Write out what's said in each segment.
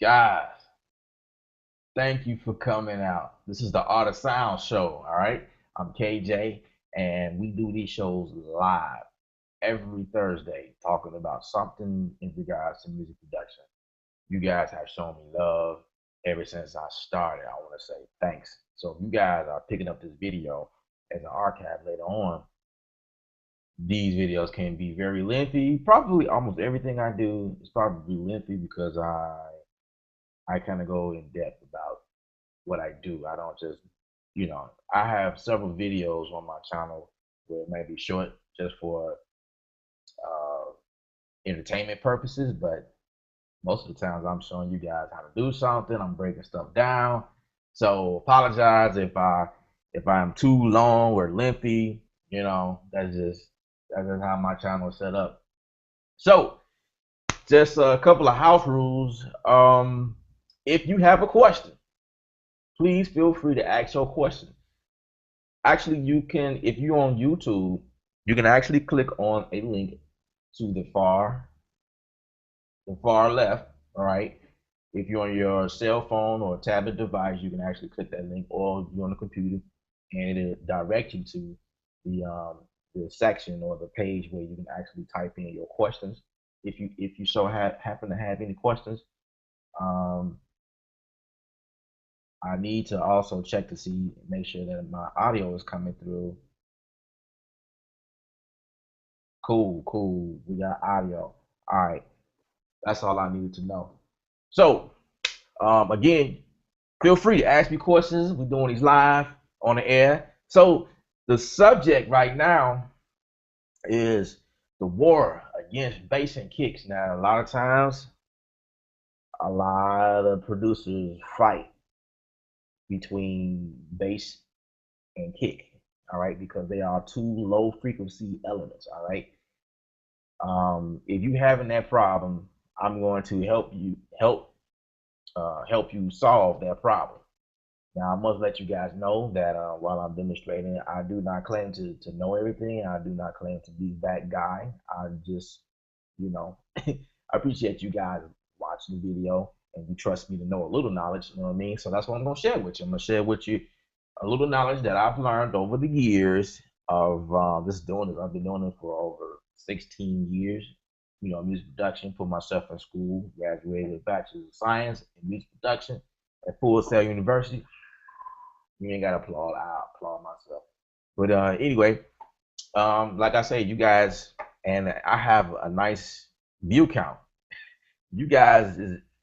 Guys, thank you for coming out. This is the Art of Sound show, all right? I'm KJ, and we do these shows live every Thursday, talking about something in regards to music production. You guys have shown me love ever since I started. I want to say thanks. So if you guys are picking up this video as an archive later on, these videos can be very lengthy. Probably almost everything I do is probably lengthy because I kind of go in depth about what I do. I don't just, I have several videos on my channel where it may be short just for uh, entertainment purposes, but most of the times I'm showing you guys how to do something. I'm breaking stuff down. So apologize if I'm too long or lengthy. That's just how my channel is set up. So just a couple of house rules. If you have a question, please feel free to ask your question. Actually, you can, if you're on YouTube, you can actually click on a link to the far left. All right. If you're on your cell phone or tablet device, you can actually click that link, or if you're on the computer, and it'll direct you to the section or the page where you can actually type in your questions. If you happen to have any questions, um, I need to also check to see, make sure that my audio is coming through. Cool, cool. We got audio. All right. That's all I needed to know. So, again, feel free to ask me questions. We're doing these live on the air. So, the subject right now is the war against bass and kicks. Now, a lot of times, a lot of producers fight between bass and kick, all right, because they are two low frequency elements, all right. If you having that problem, I'm going to help you solve that problem. Now, I must let you guys know that while I'm demonstrating, I do not claim to know everything. I do not claim to be that guy. I just, I appreciate you guys watching the video and you trust me to know a little knowledge. You know what I mean? So that's what I'm going to share with you. I'm going to share with you a little knowledge that I've learned over the years of this doing this. I've been doing it for over 16 years. Music production. Put myself in school. Graduated with Bachelor's of Science in Music Production at Full Sail University. You ain't got to applaud. I applaud myself. But anyway, like I say, you guys, and I have a nice view count. You guys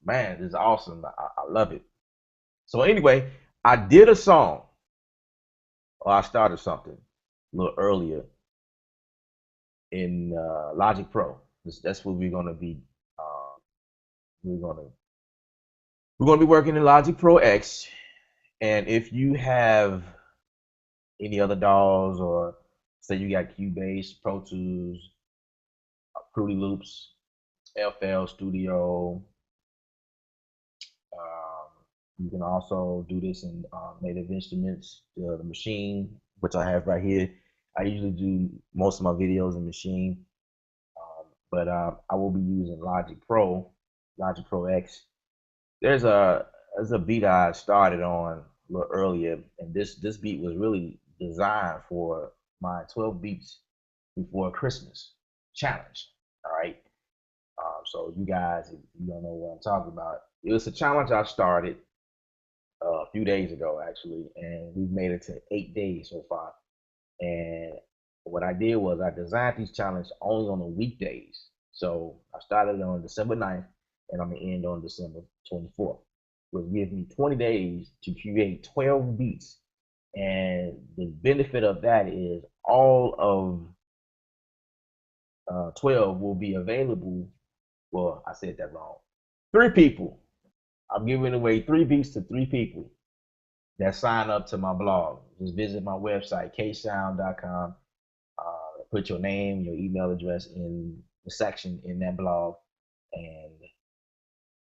is awesome. I love it. So anyway, I did a song, or I started something a little earlier in Logic Pro. That's what we're gonna be. Uh, we're gonna we're gonna be working in Logic Pro X. And if you have any other DAWs, or say you got Cubase, Pro Tools, Fruity Loops, FL Studio, you can also do this in Native Instruments, the Machine, which I have right here. I usually do most of my videos in Machine, but I will be using Logic Pro, Logic Pro X. There's a there's a beat I started on a little earlier, and this beat was really designed for my 12 beats before Christmas challenge. All right. So you guys, if you don't know what I'm talking about, it was a challenge I started a few days ago actually, and we've made it to 8 days so far. And what I did was I designed these challenges only on the weekdays. So I started on December 9th, and I'm gonna end on December 24th, which gives me 20 days to create 12 beats. And the benefit of that is all of 12 will be available. Well, I said that wrong. Three people. I'm giving away three beats to three people that sign up to my blog. Just visit my website, ksound.com. Put your name, your email address in the section in that blog, and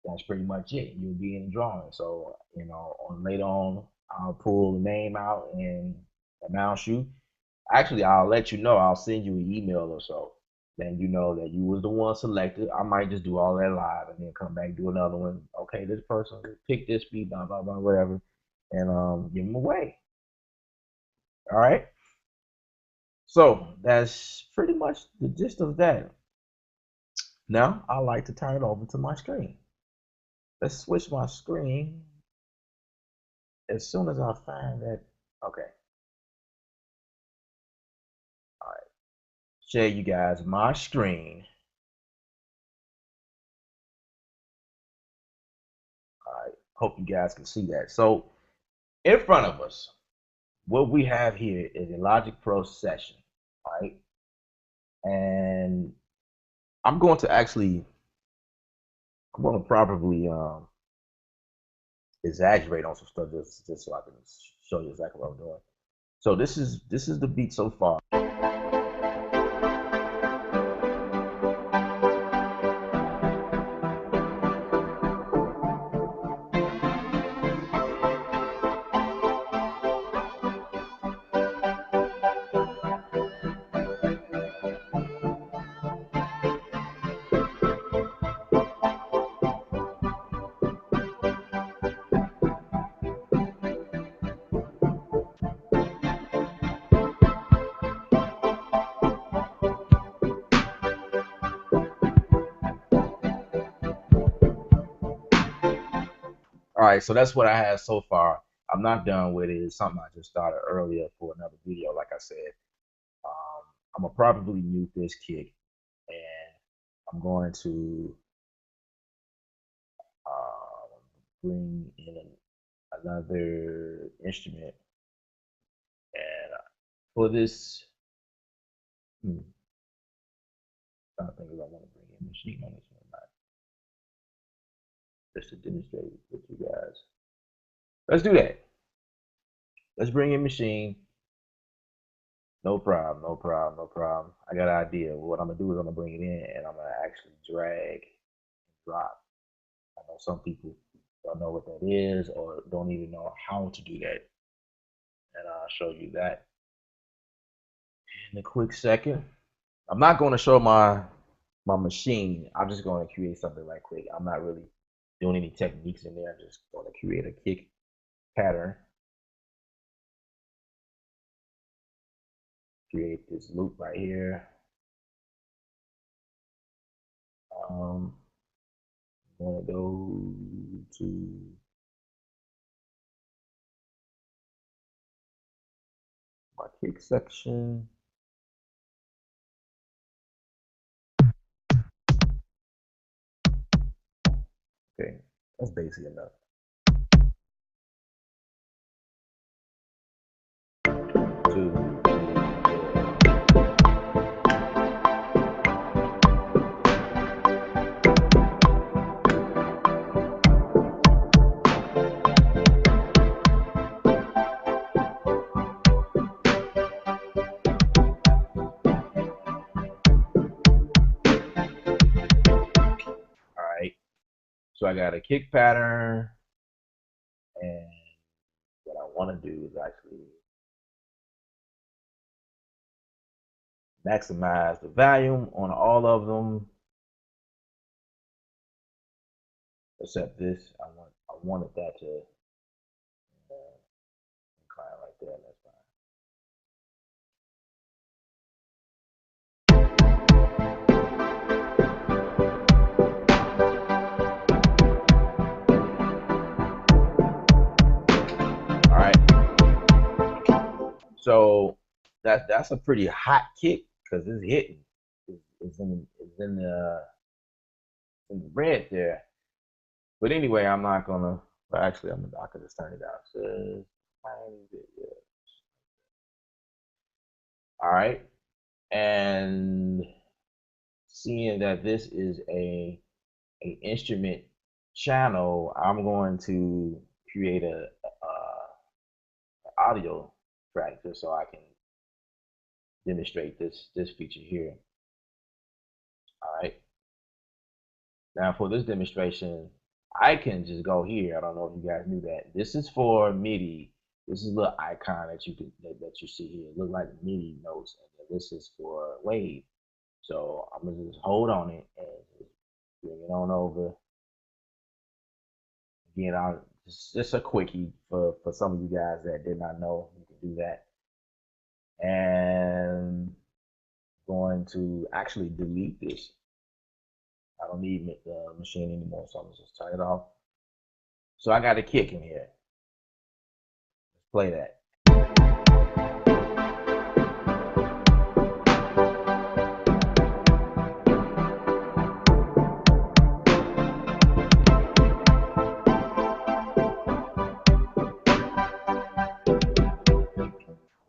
that's pretty much it. You'll be in the drawing. So, on later on, I'll pull the name out and announce you. Actually, I'll let you know. I'll send you an email or so. then you know that you was the one selected. I might just do all that live and then come back do another one. Okay, this person pick this beat, blah blah blah, whatever, and give them away. All right. So that's pretty much the gist of that. Now I like to turn it over to my screen. Let's switch my screen as soon as I find that. Okay. All right. Share you guys my screen. All right. Hope you guys can see that. So in front of us, what we have here is a Logic Pro session, right? And I'm going to probably exaggerate on some stuff just so I can show you exactly what I'm doing. So this is the beat so far. All right, so that's what I have so far. I'm not done with it. It's something I just started earlier for another video. Like I said, I'm gonna probably mute this kick, and I'm going to bring in another instrument. And for this, I don't think I want to bring in machine on this one, not just to demonstrate with you guys. Let's do that. Let's bring in machine. No problem, no problem, no problem. I got an idea. What I'm gonna do is I'm gonna bring it in and I'm gonna actually drag and drop. I know some people don't know what that is or don't even know how to do that. And I'll show you that in a quick second. I'm not going to show my machine. I'm just going to create something right quick. I'm not really doing any techniques in there. I'm just going to create a kick pattern. Create this loop right here. I'm going to go to my kick section. Okay, that's basic enough. So I got a kick pattern, and what I want to do is actually maximize the volume on all of them, except this. I wanted that to incline like that. That's fine. So that's a pretty hot kick because it's hitting. It's in the red there. But anyway, I'm not gonna. Well, actually, I could just turn it down just a tiny bit. Yeah. All right, and seeing that this is a instrument channel, I'm going to create a audio track just so I can demonstrate this feature here. All right. Now for this demonstration, I can just go here. I don't know if you guys knew that. This is for MIDI. This is a little icon that you can that you see here. It looks like MIDI notes, and this is for wave. So I'm gonna just hold on it and just bring it on over. Again, I'll just a quickie for some of you guys that did not know you can do that. And going to actually delete this. I don't need the machine anymore, so I'm gonna just turn it off. So I got a kick in here. Let's play that.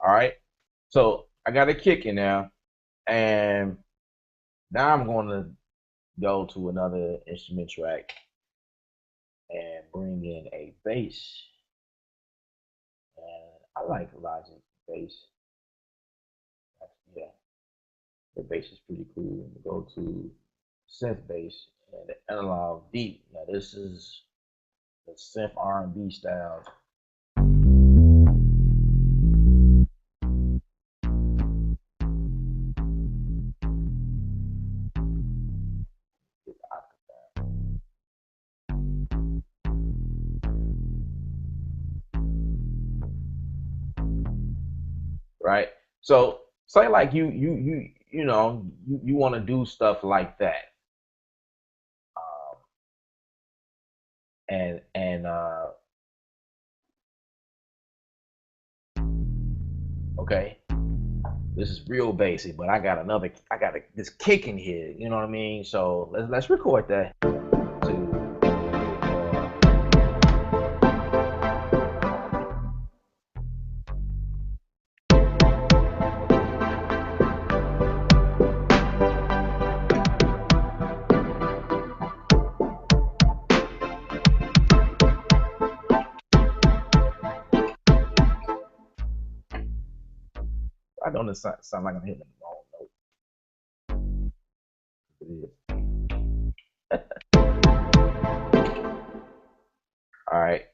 All right. So I got a kick in there, and now I'm going to go to another instrument track and bring in a bass. And I like Logic bass. Yeah, the bass is pretty cool. Go to synth bass and the analog deep. Now this is the synth R&B style. Right. So say like you want to do stuff like that, um, and okay, this is real basic, but I got this kick in here. You know what I mean? So let's record that. I don't sound like I'm hitting the wrong note. It is. All right.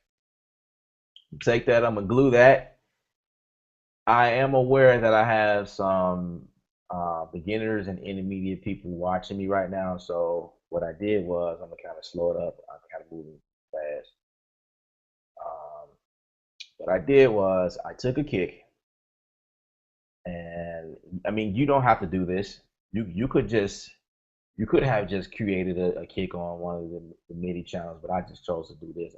Take that. I'm gonna glue that. I am aware that I have some beginners and intermediate people watching me right now. So what I did was I'm gonna kind of slow it up. I'm kind of moving fast. Um, what I did was I took a kick, and I mean you don't have to do this. You could have just created a kick on one of the MIDI channels, but I just chose to do this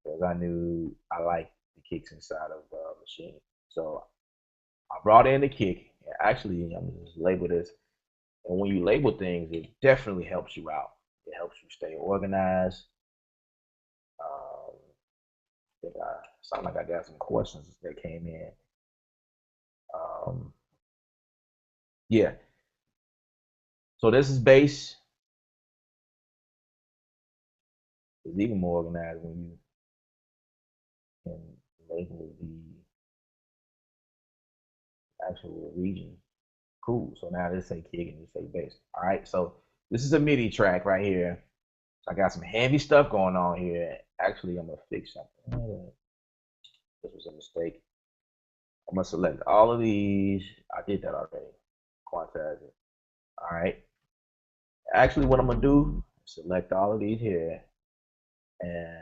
because I knew I liked the kicks inside of the machine. So I brought in the kick. Actually, I'm gonna just label this. And when you label things, it definitely helps you out. It helps you stay organized. I think I sound like I got some questions that came in. Um, yeah. So this is bass. It's even more organized when you can label the actual region. Cool. So now this say kick and this say bass. All right. So this is a MIDI track right here. So I got some heavy stuff going on here. Actually, I'm gonna fix something. This was a mistake. I'm gonna select all of these. I did that already. Quantize it. All right. Actually, what I'm gonna do, select all of these here and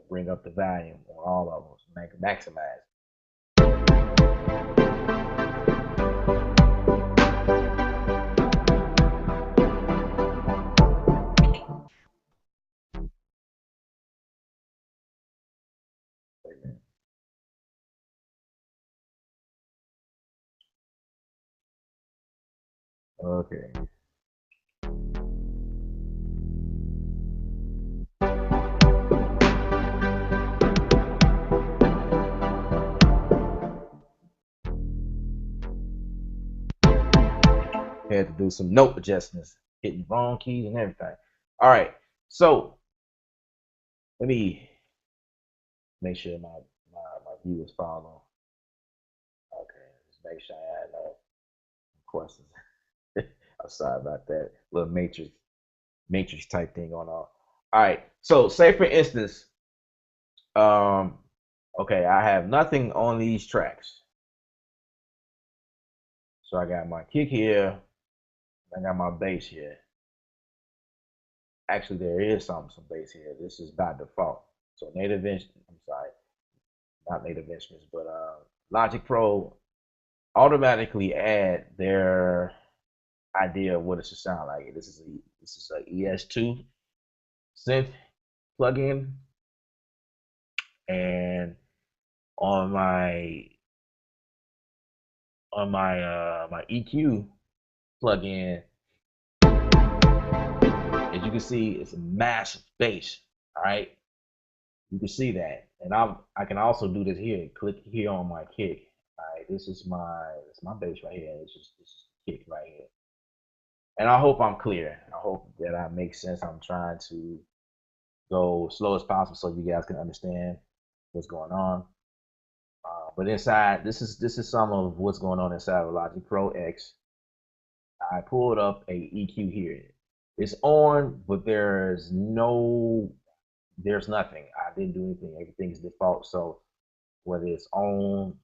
bring up the volume on all of them. Make it maximize. Okay. Had to do some note adjustments, hitting wrong keys and everything. All right. So let me make sure my viewers follow. Okay. Just make sure I had no questions. I'm sorry about that. Little matrix type thing going on. All right. So say for instance, um, okay, I have nothing on these tracks. So I got my kick here, I got my bass here. Actually, there is some bass here. This is by default. So I'm sorry, not Native Instruments, but Logic Pro automatically add their idea of what it should sound like. This is a ES2 synth plugin, and on my my EQ plugin, as you can see, it's a massive bass. All right, you can see that, and I can also do this here. Click here on my kick. All right, this is my bass right here. This is the kick right here. And I hope I'm clear. I hope that I make sense. I'm trying to go slow as possible so you guys can understand what's going on. But inside, this is some of what's going on inside of Logic Pro X. I pulled up a EQ here. It's on, but there's nothing. I didn't do anything. Everything's default. So whether it's on,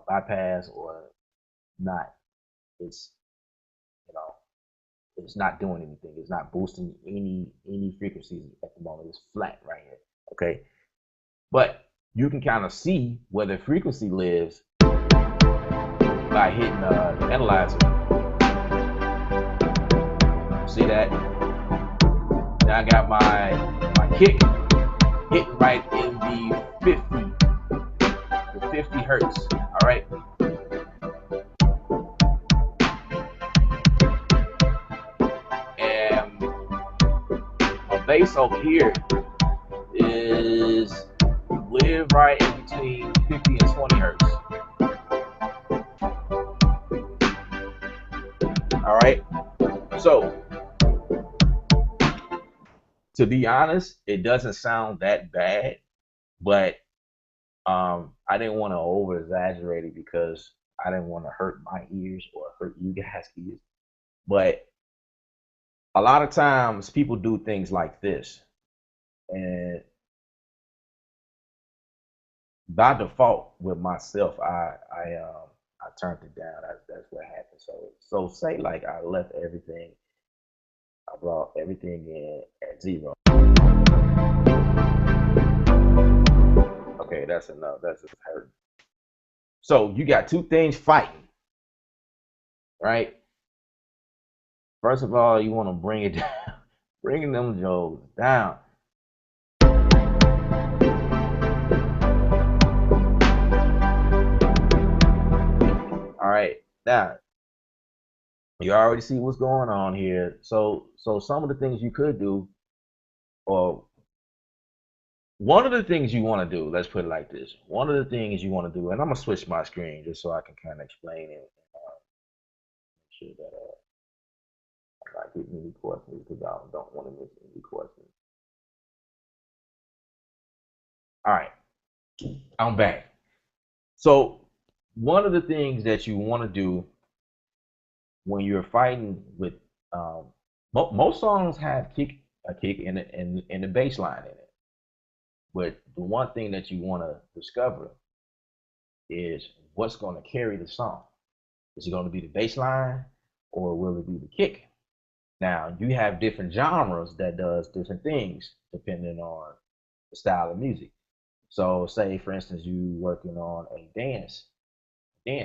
bypass or not, it's you know it's not doing anything. It's not boosting any frequencies at the moment. It's flat right here. Okay, but you can kind of see where the frequency lives by hitting the analyzer. See that? Now I got my kick hitting right in the 50 hertz. All right. And my bass over here is live right in between 50 and 20 hertz. All right. So to be honest, it doesn't sound that bad, but I didn't want to over exaggerate it because I didn't want to hurt my ears or hurt you guys' ears. But a lot of times people do things like this, and by default with myself, I turned it down. That's what happened. So say like I left everything, I brought everything in at 0. Okay, that's enough. That's just hurt. So you got two things fighting, right? First of all, you want to bring it down, bringing them Joes down. All right, now you already see what's going on here. So some of the things you could do, or one of the things you want to do, let's put it like this. One of the things you want to do, and I'm gonna switch my screen just so I can kind of explain it. Make sure that I'm not getting any questions because I don't want to miss any questions. All right, I'm back. So one of the things that you want to do when you're fighting with most songs have a kick and a bass line in it. But the one thing that you want to discover is what's going to carry the song. Is it going to be the bass line or will it be the kick? Now you have different genres that does different things depending on the style of music. So say for instance you working on a dance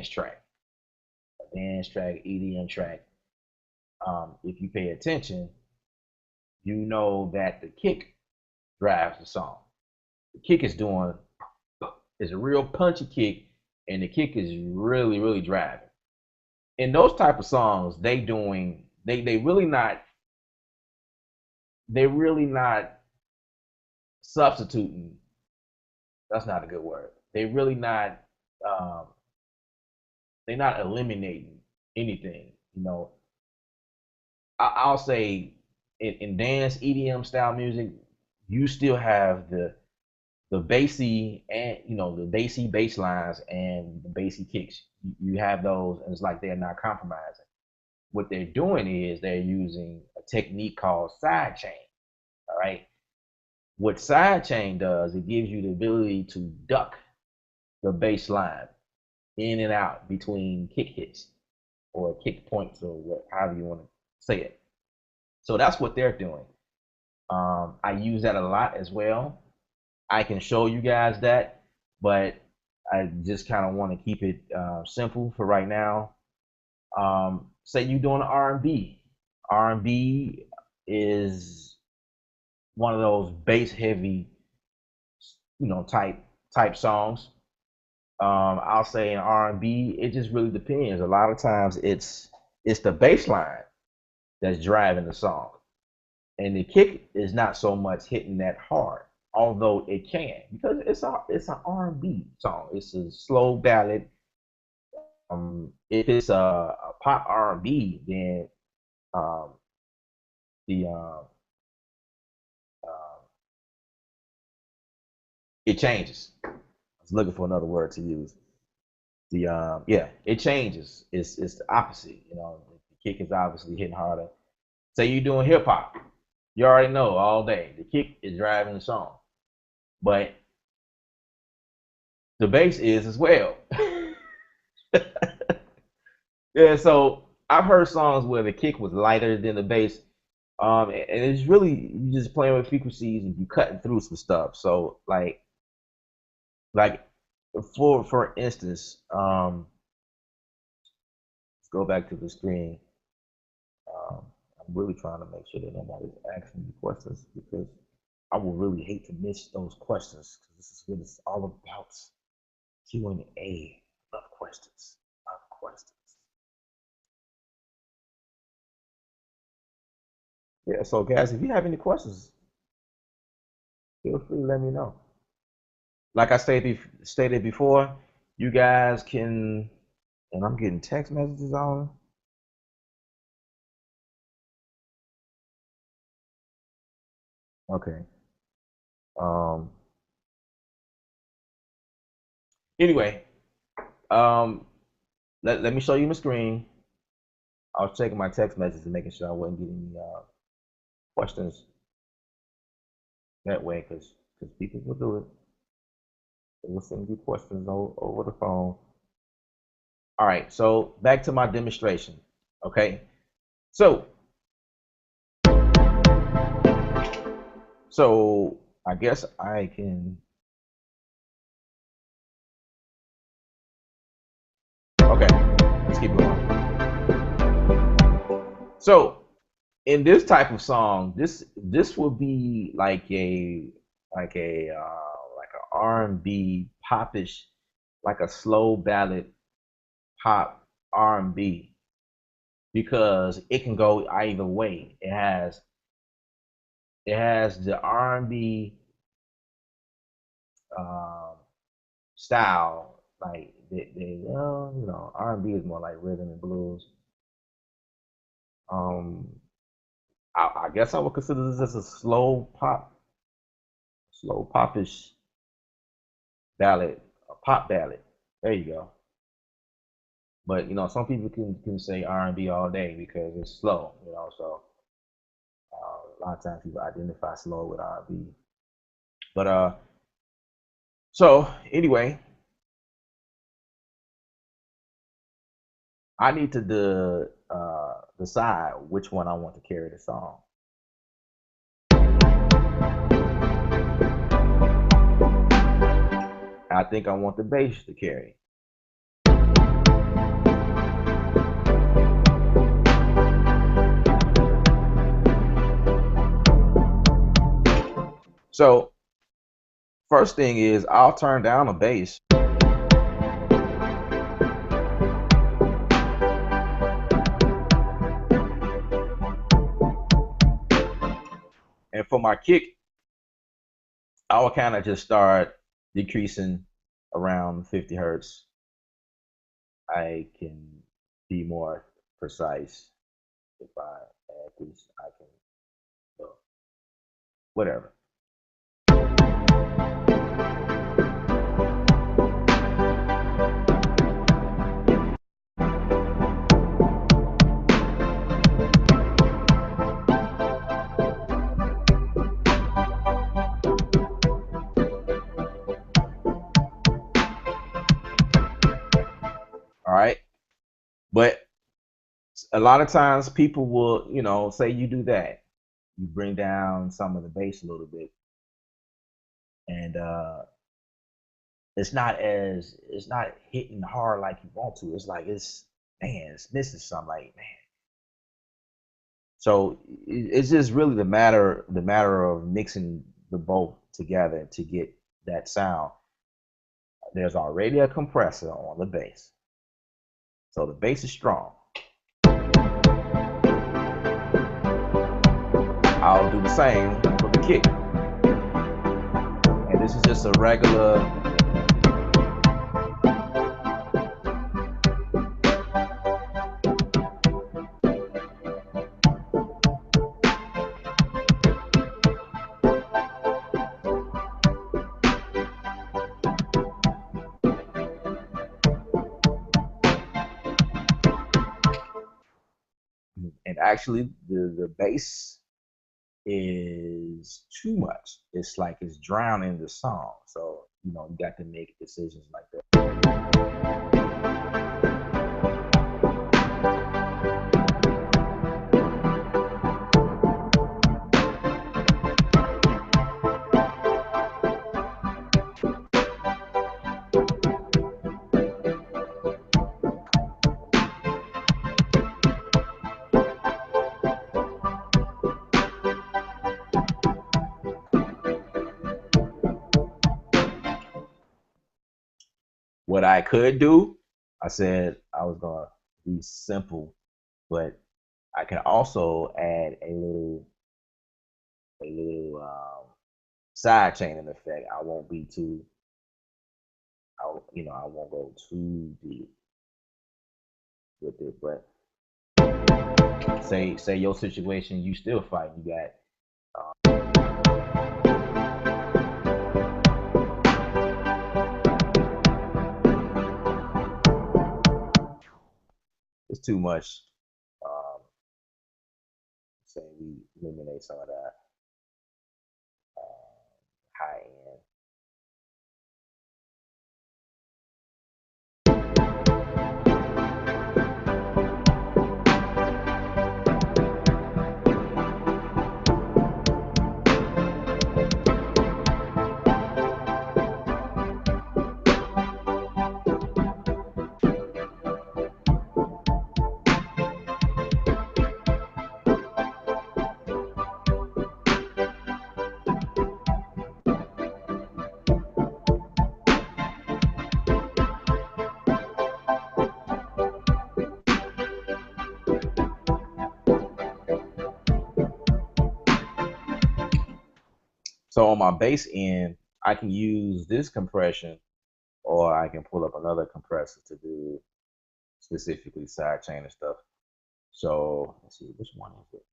track, EDM track. If you pay attention, you know that the kick drives the song. The kick is a real punchy kick, and the kick is really driving. In those type of songs, they really not substituting. That's not a good word. Um, they're not eliminating anything. I'll say in dance EDM style music, you still have the bassy and the bassy bass lines and the bassy kicks. You have those, and it's like they're not compromising. What they're doing is they're using a technique called sidechain. All right. What sidechain does, it gives you the ability to duck the bass line in and out between kick hits. or kick points or however you want to say it. So that's what they're doing. I use that a lot as well. I can show you guys that, but I just kind of want to keep it simple for right now. Say you're doing R&B. R&B is one of those bass heavy, type songs. I'll say in R&B, it just really depends. A lot of times it's the bass line that's driving the song, and the kick is not so much hitting that hard, although it can, because it's an R&B song. It's a slow ballad. If it's a pop R&B, then um, the uh, it changes. I was looking for another word to use. The Yeah, it changes. It's the opposite. The kick is obviously hitting harder. Say you're doing hip hop, you already know all day the kick is driving the song, but the bass is as well. Yeah, so I've heard songs where the kick was lighter than the bass, and it's really you just playing with frequencies and you cutting through some stuff. So like for instance, let's go back to the screen. Um, I'm really trying to make sure that nobody's asking me questions because I would really hate to miss those questions because this is what it's all about. Q&A. Love questions. Love questions. Yeah, so guys, if you have any questions, feel free to let me know. Like I stated before, you guys can, and I'm getting text messages on. Okay. Um. Anyway, um, let me show you my screen. I was checking my text messages and making sure I wasn't getting questions that way, because people will do it. They will send you questions over the phone. All right, so back to my demonstration. Okay, so I guess I can. Okay, let's keep going. So in this type of song, this will be like a R&B popish, like a slow ballad pop R&B, because it can go either way. It has the R&B um, style, like R&B is more like rhythm and blues. Um, I guess I would consider this as a slow popish ballad, a pop ballad. There you go. But some people can say R&B all day because it's slow. So a lot of times people identify slow with R&B. But so anyway, I need to decide which one I want to carry the song. I think I want the bass to carry. So first thing is I'll turn down the bass. And for my kick, I will kind of just start decreasing around 50 hertz. I can be more precise if I add this. I can, whatever. All right. But a lot of times people will, say you do that, you bring down some of the bass a little bit, and it's not hitting hard like you want to. It's like it's missing something. Like man, so it's just really the matter of mixing the both together to get that sound. There's already a compressor on the bass, so the bass is strong. I'll do the same for the kick, and this is just a regular. And actually, the bass is too much. It's like it's drowning the song. So, you got to make decisions like that. What I could do, I said I was gonna be simple, but I can also add a little side chaining effect. I won't be too, I won't go too deep with it. But say your situation, you still fight. You got it's too much. Um, say we eliminate some of that high end. So on my bass end, I can use this compression, or I can pull up another compressor to do specifically side chain and stuff. So let's see, which one is it?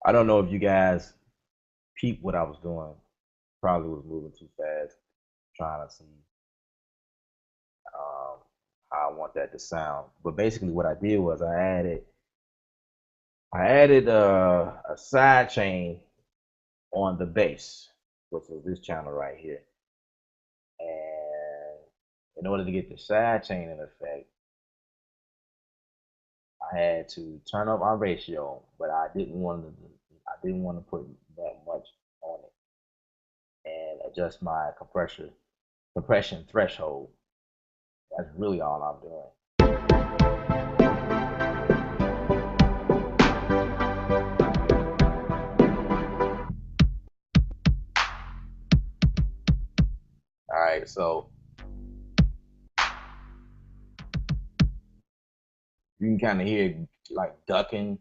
I don't know if you guys peeped what I was doing. Probably was moving too fast, trying to see um, how I want that to sound. But basically, what I did was I added a side chain on the bass, which is this channel right here. And in order to get the side chain in effect, I had to turn up my ratio, but I didn't want to put that much on it, and adjust my compression threshold. That's really all I'm doing. All right, so you can kind of hear like ducking.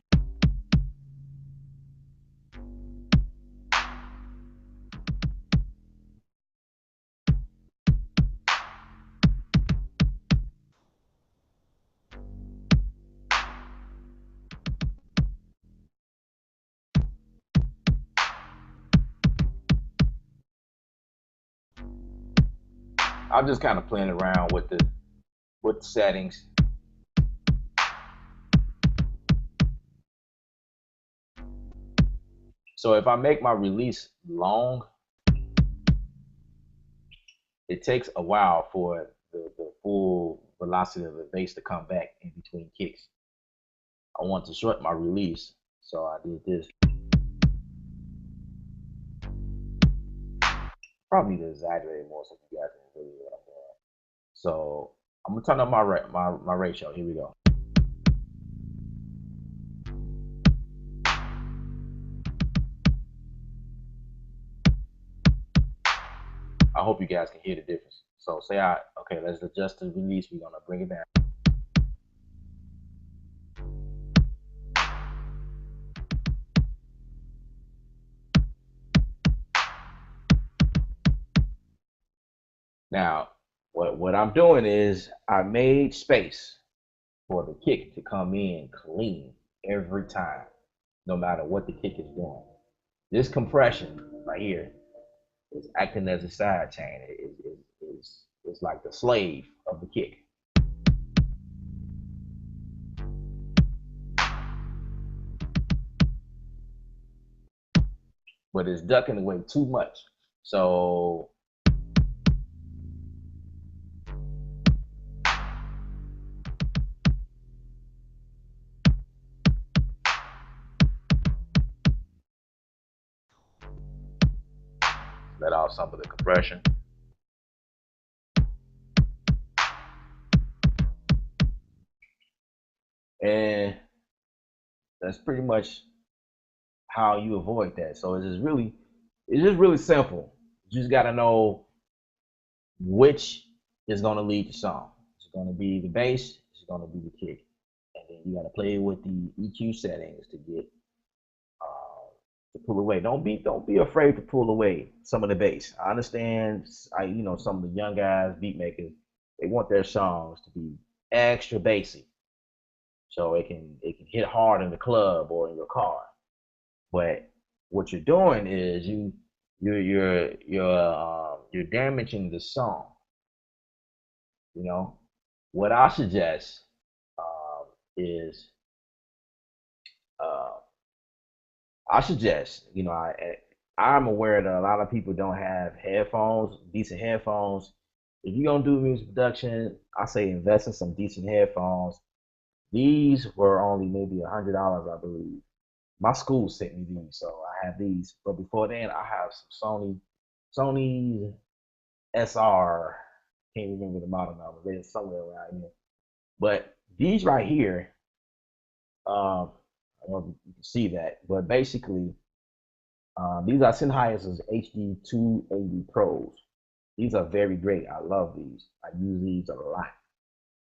I'm just kind of playing around with the settings. So if I make my release long, it takes a while for the full velocity of the bass to come back in between kicks. I want to shorten my release, so I did this. Probably need to exaggerate more so you guys can really what I'm doing. So I'm gonna turn up my ratio. Here we go. I hope you guys can hear the difference. So say okay, let's adjust the release. We're gonna bring it down. Now, what I'm doing is I made space for the kick to come in clean every time, no matter what the kick is doing. This compression right here is acting as a side chain. It's like the slave of the kick. But it's ducking away too much. So let out some of the compression. And that's pretty much how you avoid that. So it's just really simple. You just gotta know which is gonna lead the song. It's gonna be the bass, it's gonna be the kick. And then you gotta play with the EQ settings to get to pull away. Don't be afraid to pull away some of the bass. I understand some of the young guys, beat makers, they want their songs to be extra bassy. So it can hit hard in the club or in your car. But what you're doing is you're damaging the song. You know, what I suggest is uh, I suggest I'm aware that a lot of people don't have headphones, decent headphones. If you're gonna do music production, I say invest in some decent headphones. These were only maybe $100, I believe. My school sent me these, so I have these. But before then, I have some Sony SR. Can't remember the model number. They're somewhere around here. But these right here, I don't know if you can see that, but basically, these are Sennheisers HD 280 Pros. These are very great. I love these. I use these a lot.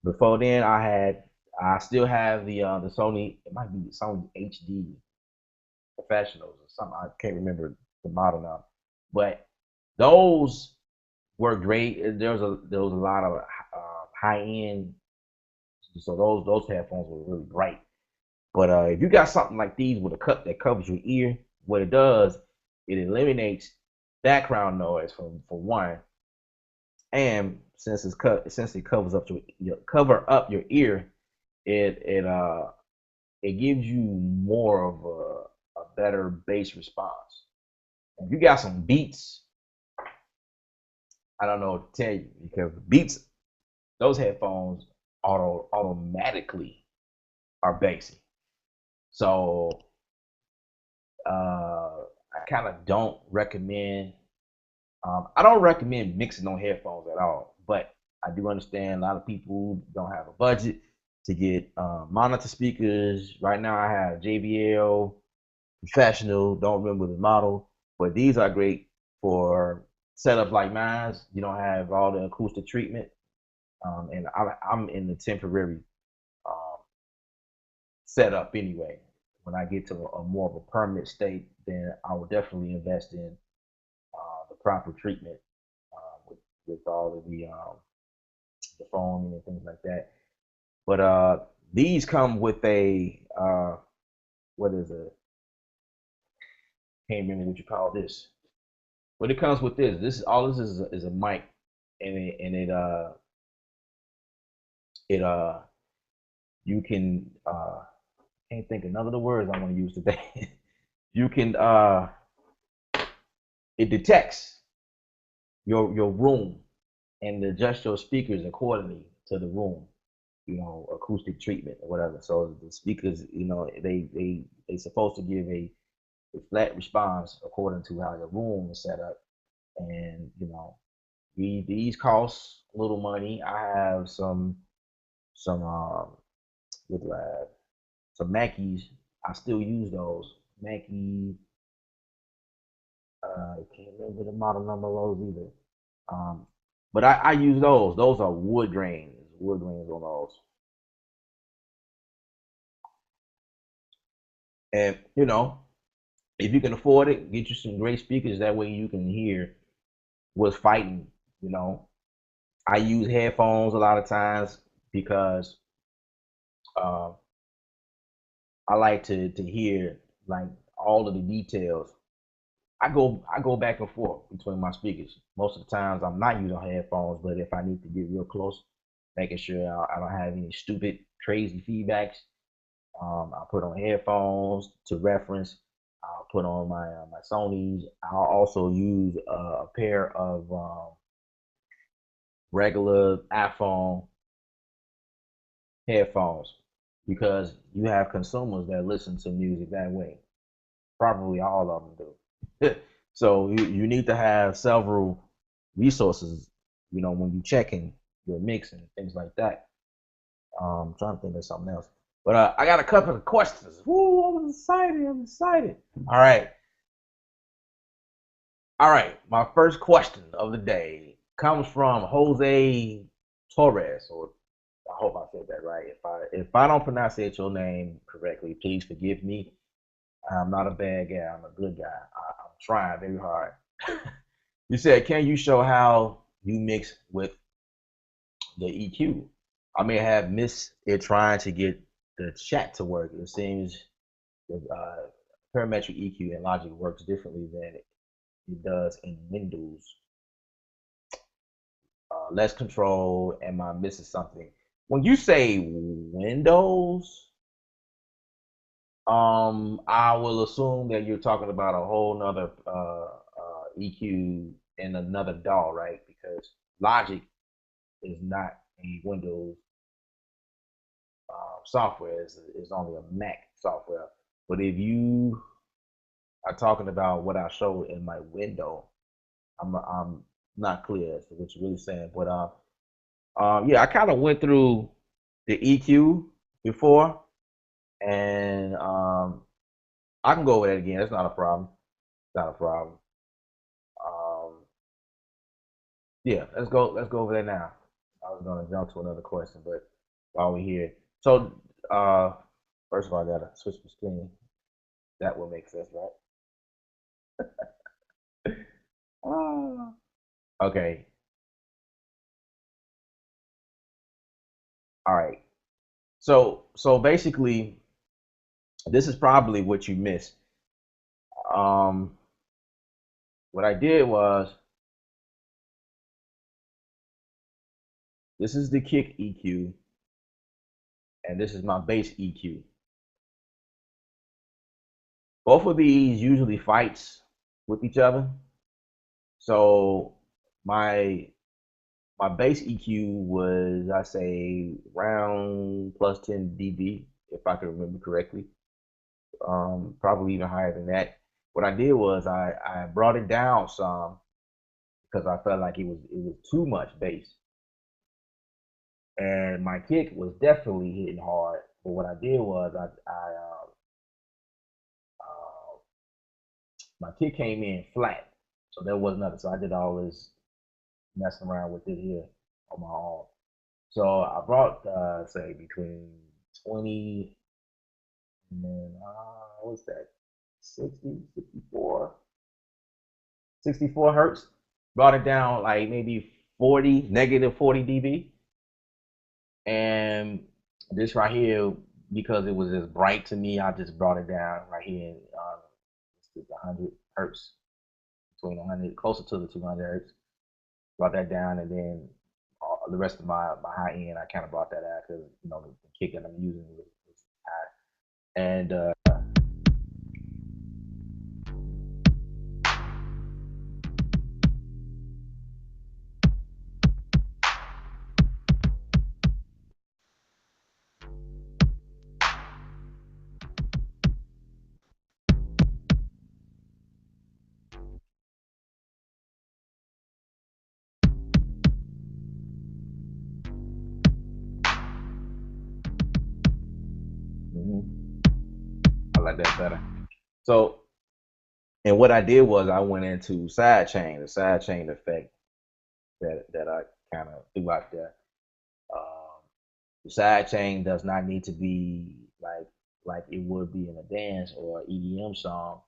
Before then, I still have the Sony. It might be the Sony HD Professionals or something. I can't remember the model now, but those were great. There was a lot of high end, so those headphones were really bright. But if you got something like these with a cut that covers your ear, what it does, it eliminates background noise for one, and since it covers up cover up your ear, it it gives you more of a better bass response. If you got some beats, I don't know what to tell you because beats, those headphones automatically are bassy. So I kind of don't recommend. I don't recommend mixing on headphones at all, but I do understand a lot of people don't have a budget to get monitor speakers. Right now, I have JBL Professional. Don't remember the model, but these are great for setups like mine. You don't have all the acoustic treatment, and I'm in the temporary um, setup anyway. When I get to a more of a permanent state, then I will definitely invest in the proper treatment with all of the foaming and things like that. But these come with a what is it? Can't remember what you call this. But it comes with this. This is all this is a mic, and it you can can't think of none of the words I want to use today. You can it detects your room and adjust your speakers accordingly to the room, acoustic treatment or whatever. So the speakers, they supposed to give a flat response according to how your room is set up. And these cost a little money. I have some what do I have? Some Mackeys. I still use those Mackie. I can't remember the model number of those either. But I use those. Those are wood grains. Wood grains on those. And if you can afford it, get you some great speakers. That way you can hear what's fighting. You know, I use headphones a lot of times because uh, I like to hear like all of the details. I go back and forth between my speakers. Most of the times I'm not using headphones, but if I need to get real close, making sure I don't have any stupid, crazy feedbacks, I put on headphones to reference. I'll put on my Sony's. I'll also use a pair of regular iPhone headphones because you have consumers that listen to music that way. Probably all of them do. So you need to have several resources, when you checking your mix and things like that. I'm trying to think of something else. But I got a couple of questions. Woo, I'm excited. I'm excited. All right. All right. My first question of the day comes from Jose Torres, or I hope I said that right. If I don't pronounce your name correctly, please forgive me. I'm not a bad guy. I'm a good guy. I'm trying very hard. You said, can you show how you mix with the EQ? I may have missed it trying to get the chat to work. It seems the parametric EQ in Logic works differently than it does in Windows. Less control. Am I missing something? When you say Windows, I will assume that you're talking about a whole nother EQ in another DAW, right? Because Logic is not a Windows software; it's only a Mac software. But if you are talking about what I showed in my window, I'm not clear as to what you're really saying. But yeah, I kind of went through the EQ before, and I can go over that again. That's not a problem. It's not a problem. Um, yeah, let's go over that now. I was gonna jump to another question, but while we're here, so uh, first of all, I gotta switch the screen. That will make sense, right? Ah. Okay. All right. So basically, this is probably what you missed. Um, what I did was this is the kick EQ, and this is my bass EQ. Both of these usually fights with each other. So my my bass EQ was, I say, round plus 10 dB, if I can remember correctly. Probably even higher than that. What I did was I brought it down some because I felt like it was too much bass, and my kick was definitely hitting hard. But what I did was uh, my kick came in flat, so there was nothing. So I did all this messing around with it here on my own. So I brought say between 20 And then what's that? 60, 64, 64 hertz. Brought it down like maybe 40, negative 40 dB. And this right here, because it was as bright to me, I just brought it down right here. It's 100 hertz, between 100, closer to the 200 hertz. Brought that down, and then the rest of my high end, I kind of brought that out because the kick that I'm using was high. And mhm, I like that better. So, and what I did was I went into sidechain, the sidechain effect that I kind of threw out there. Um, the sidechain does not need to be like it would be in a dance or EDM song.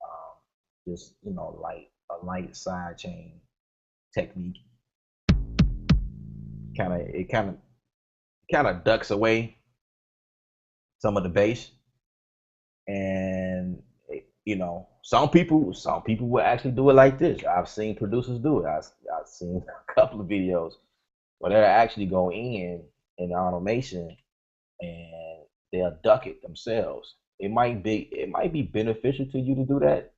Um, just like a light sidechain technique. Kind of ducks away some of the bass, and some people will actually do it like this. I've seen producers do it. I've seen a couple of videos where they'll actually go in the automation and they'll duck it themselves. It might be beneficial to you to do that.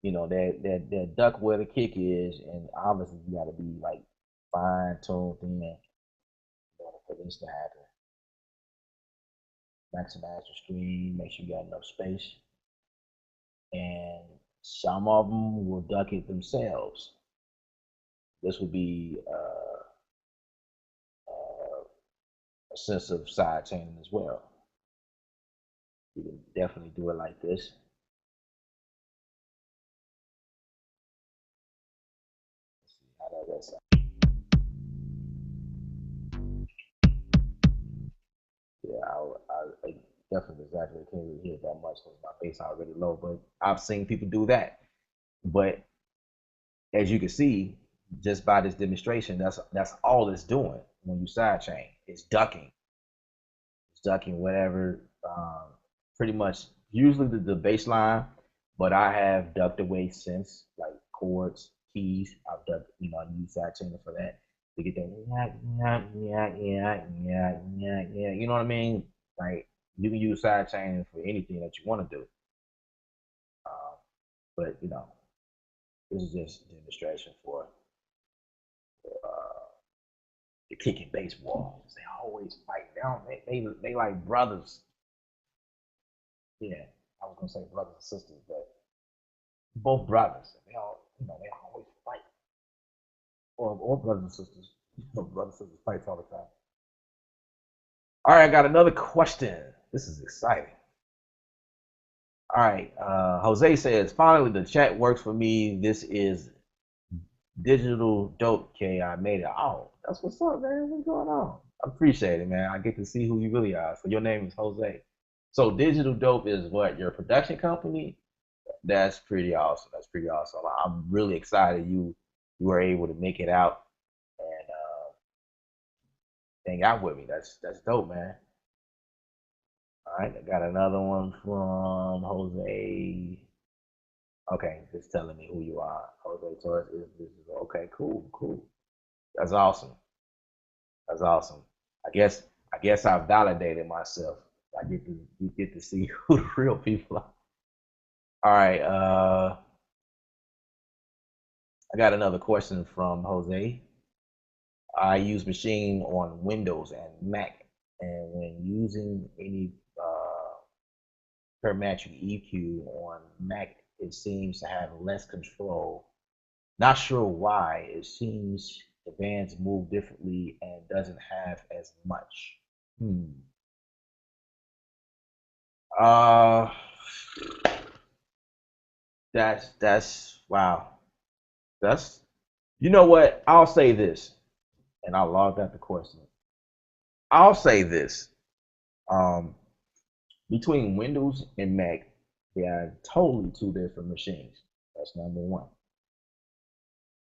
That duck where the kick is, and obviously you got to be like fine tuned in order for this to happen. Maximize your screen, make sure you got enough space, and some of them will duck it themselves. This would be a sense of side chaining as well. You can definitely do it like this. Let's see how that sound. Yeah, I definitely exaggerate. Can't really hear it that much because my bass already low. But I've seen people do that. But as you can see, just by this demonstration, that's all it's doing when you sidechain. It's ducking whatever, pretty much usually the bass line, but I have ducked away since like chords, keys. I've ducked, I use sidechaining for that to get that yeah, yeah, yeah, yeah, yeah, yeah, yeah. You know what I mean? Like you can use sidechaining for anything that you want to do. Um, but this is just a demonstration for uh, the kicking bass walls. They always fight. They like brothers. Yeah, I was gonna say brothers and sisters, but both brothers. They always fight. Or brothers and sisters. Brothers and sisters fights all the time. All right, I got another question. This is exciting. All right, Jose says finally the chat works for me. This is digital dope. K, I made it. Oh, that's what's up, man. What's going on? I appreciate it, man. I get to see who you really are. So your name is Jose. So digital dope is what, your production company? That's pretty awesome. That's pretty awesome. I'm really excited you were able to make it out and hang out with me. That's dope, man. All right, I got another one from Jose. Okay, just telling me who you are. Jose Torres is okay. Cool, cool. That's awesome. That's awesome. I guess I validated myself. You get to see who the real people are. All right. I got another question from Jose. I use Machine on Windows and Mac, and when using any parametric EQ on Mac, it seems to have less control. Not sure why. It seems the bands move differently and doesn't have as much. Hmm. Uh, that's wow. That's you know what? I'll say this, and I'll log out the question. I'll say this. Um, between Windows and Mac, they are totally two different machines. That's number one.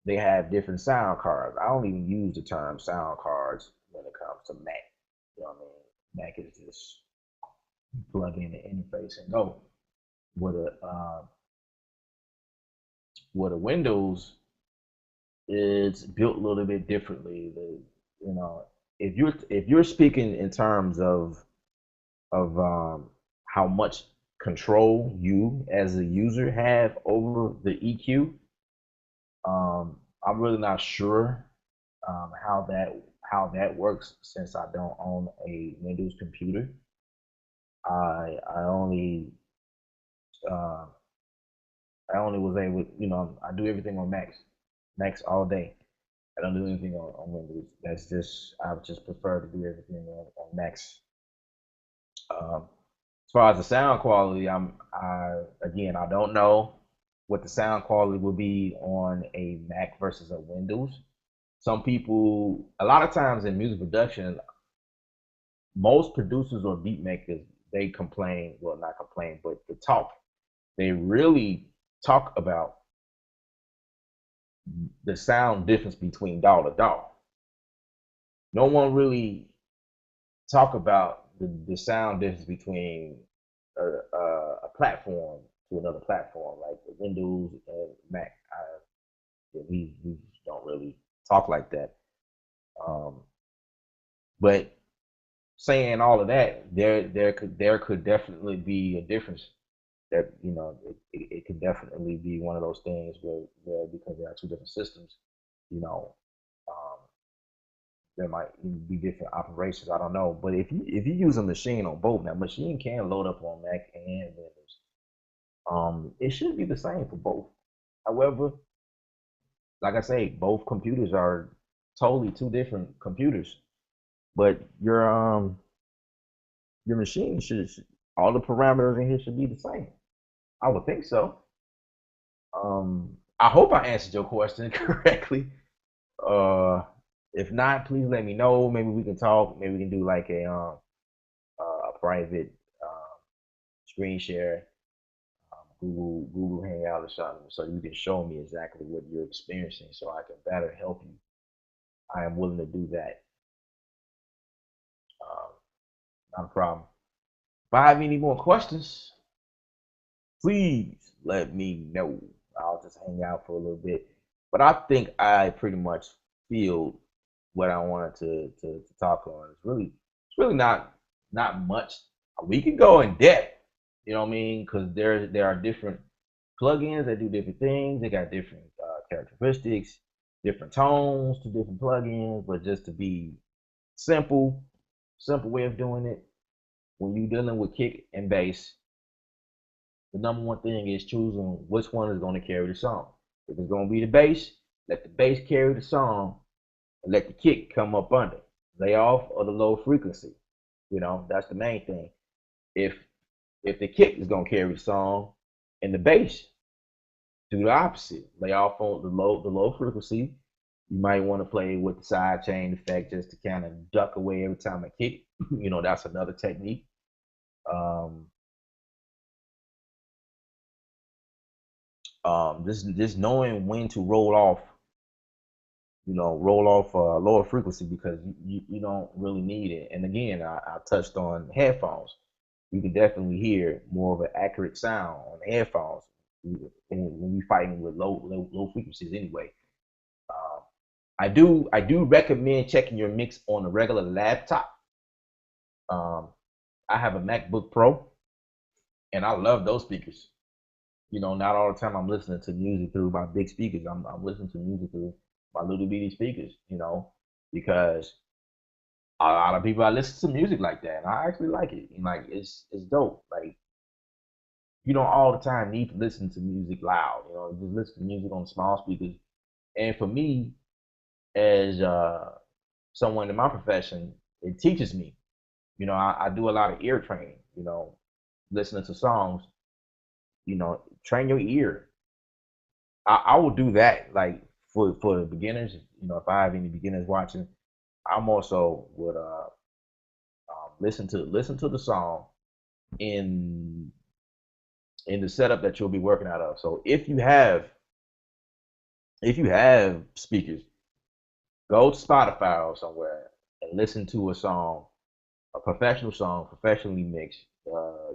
They have different sound cards. I don't even use the term sound cards when it comes to Mac. You know what I mean? Mac is just plug in the interface and go. With a Windows, it's built a little bit differently. You know, if you're speaking in terms of how much control you as a user have over the EQ, I'm really not sure how that works since I don't own a Windows computer. I only uh, I only was able, I do everything on Macs all day. I don't do anything on Windows. That's just I would just prefer to do everything on Macs. As far as the sound quality, again, I don't know what the sound quality will be on a Mac versus a Windows. Some people, a lot of times in music production, most producers or beat makers, they complain, well, not complain, but the talk. They really talk about the sound difference between DAW to DAW. No one really talk about the sound difference between a platform to another platform, like Windows and Mac. We don't really talk like that. Um, but saying all of that, there could definitely be a difference. That it could definitely be one of those things where because there are two different systems, you know, um, there might be different operations. I don't know, but if you use a machine on both, now machine can load up on Mac and Windows. It should be the same for both. However, like I say, both computers are totally two different computers. But your machine should all the parameters in here should be the same. I would think so. I hope I answered your question correctly. Uh, if not, please let me know. Maybe we can talk. Maybe we can do like a private screen share, Google Hangout or something, so you can show me exactly what you're experiencing, so I can better help you. I am willing to do that. Um, Not a problem. If I have any more questions, please let me know. I'll just hang out for a little bit. But I think I pretty much feel what I wanted to talk on. It's really not much. We can go in depth, you know what I mean? Because there are different plugins that do different things. They got different characteristics, different tones to different plugins. But just to be simple, simple way of doing it. When you're dealing with kick and bass, the number one thing is choosing which one is going to carry the song. If it's going to be the bass, let the bass carry the song and let the kick come up under. Lay off of the low frequency. That's the main thing. If if the kick is going to carry the song and the bass, do the opposite. Lay off on the low frequency. You might want to play with the side chain effect just to kind of duck away every time I kick. That's another technique. Um, just knowing when to roll off lower frequency because you don't really need it. And again, I touched on headphones. You can definitely hear more of an accurate sound on the headphones when you're fighting with low frequencies anyway. Um, I do recommend checking your mix on a regular laptop. Um, I have a MacBook Pro, and I love those speakers. Not all the time I'm listening to music through my big speakers. I'm listening to music through my little bitty speakers, because a lot of people I listen to music like that, and I actually like it. And like it's dope. Like you don't all the time need to listen to music loud. Just listen to music on small speakers. And for me, as someone in my profession, it teaches me. I do a lot of ear training. Listening to songs. Train your ear. I will do that like for the beginners. If I have any beginners watching, I'm also would listen to the song in the setup that you'll be working out of. So if you have speakers, go to Spotify or somewhere and listen to a song, a professional song, professionally mixed, a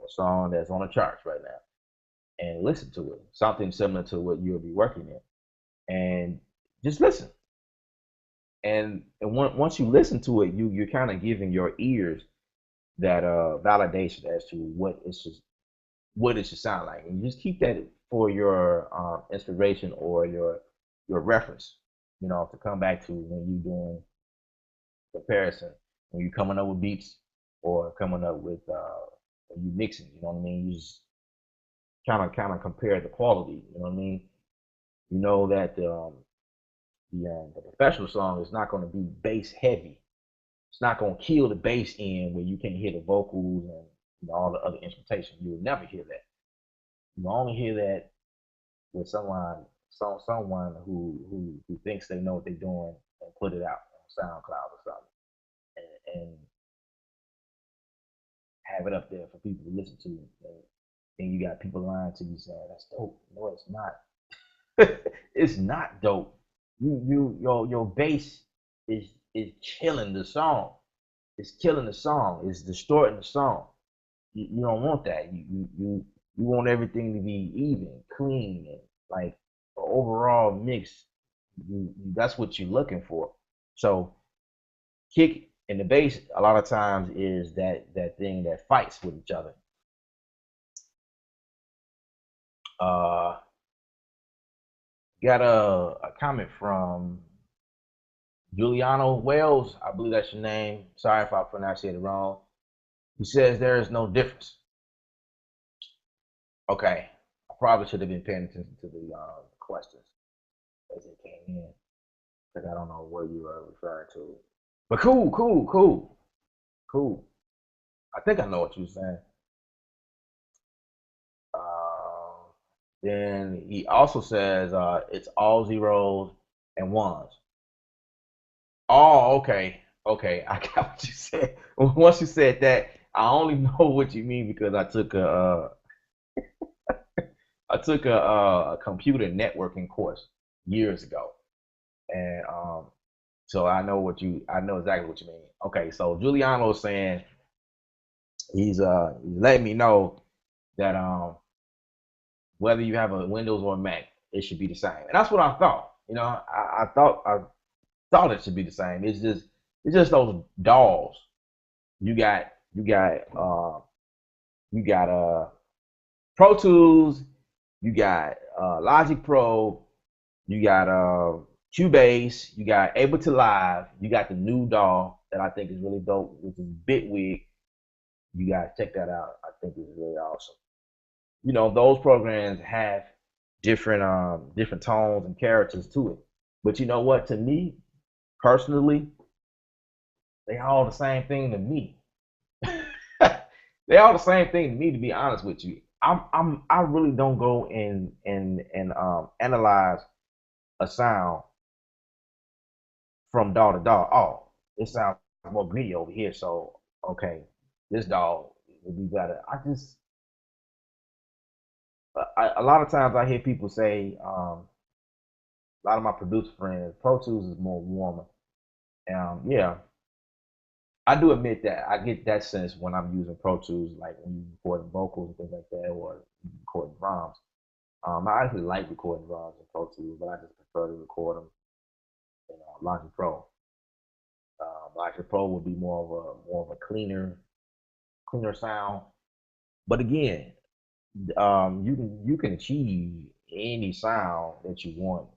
song that's on the charts right now, and listen to it. Something similar to what you'll be working in, and just listen. And once you listen to it, you're kind of giving your ears that validation as to what it should sound like, and you just keep that for your inspiration or your reference. To come back to when you're doing comparison, when you're coming up with beats or coming up with when you mixing. You know what I mean? You just kind of compare the quality. You know what I mean? You know that the professional song is not going to be bass heavy. It's not going to kill the bass end where you can't hear the vocals and all the other instrumentation. You will never hear that. You only hear that with someone who thinks they know what they're doing and put it out on SoundCloud or something, and have it up there for people to listen to. And then you got people lying to you saying that's dope. No, it's not. It's not dope. Your bass is killing the song. It's killing the song. It's distorting the song. You don't want that. You want everything to be even, clean, and like overall mix. That's what you're looking for. So kick and the bass a lot of times is that thing that fights with each other. Uh, got a comment from Juliano Wells. I believe that's your name. Sorry if I pronounced it wrong. He says there is no difference. Okay, I probably should have been paying attention to the questions as it came in because I don't know what you are referring to. But cool. I think I know what you're saying. Uh, then he also says it's all zeros and ones. Oh, okay. I got what you said. Once you said that, I only know what you mean because I took a computer networking course years ago, and so I know exactly what you mean. Okay, so Giuliano is saying he's letting me know that whether you have a Windows or a Mac, it should be the same, and that's what I thought. I thought it should be the same. It's just those dolls. You got you got you got Pro Tools, you got Logic Pro, you got Cubase, you got Ableton Live, you got the new DAW that I think is really dope, which is Bitwig. You guys check that out. I think it's really awesome. Those programs have different tones and characters to it. But you know what? To me, personally, they all the same thing to me. They all the same thing to me, to be honest with you. I really don't go and analyze a sound from DAW to DAW. Oh, it sounds more gritty over here, so okay, this DAW would be better. A lot of times I hear people say, a lot of my producer friends, Pro Tools is more warmer. Yeah, I do admit that I get that sense when I'm using Pro Tools, like when you record vocals and things like that, or recording drums. I actually like recording drums in Pro Tools, but I just prefer to record them in Logic Pro. Logic Pro would be more of a cleaner sound. But again, you can achieve any sound that you want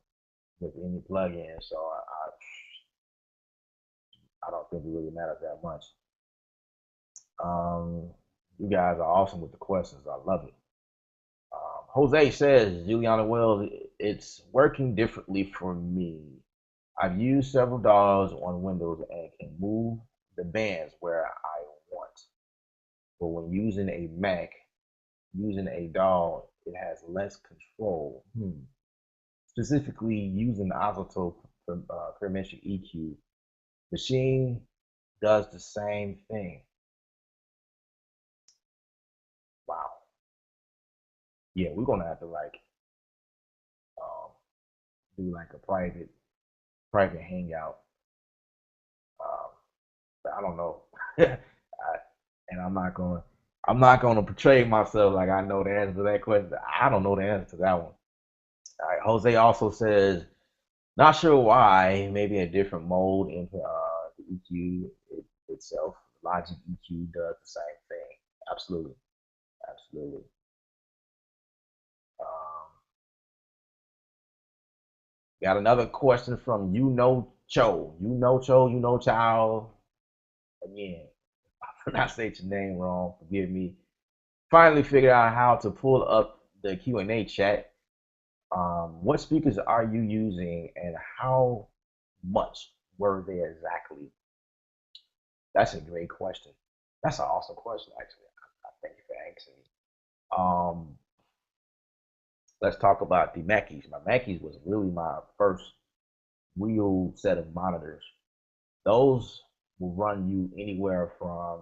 with any plugin. So I don't think it really matters that much. Um, you guys are awesome with the questions. I love it. Jose says, Juliana Wells, it's working differently for me. I've used several DAWs on Windows and can move the bands where I want. But when using a Mac, using a DAW, it has less control. Specifically, using the Isotope Parametric EQ, Machine does the same thing. yeah, we're gonna have to like um, do like a private hangout. Um, but I don't know. And I'm not gonna portray myself like I know the answer to that question. I don't know the answer to that one. All right, Jose also says, not sure why, maybe a different mode in the EQ itself. Logic EQ does the same thing. Absolutely, absolutely. Um, got another question from Cho. Child. Again, if I pronounce your name wrong, forgive me. Finally figured out how to pull up the Q&A chat. What speakers are you using and how much were they exactly? That's a great question. That's an awesome question, actually. I thank you for asking me. Let's talk about the Mackeys. My Mackeys was really my first real set of monitors. Those will run you anywhere from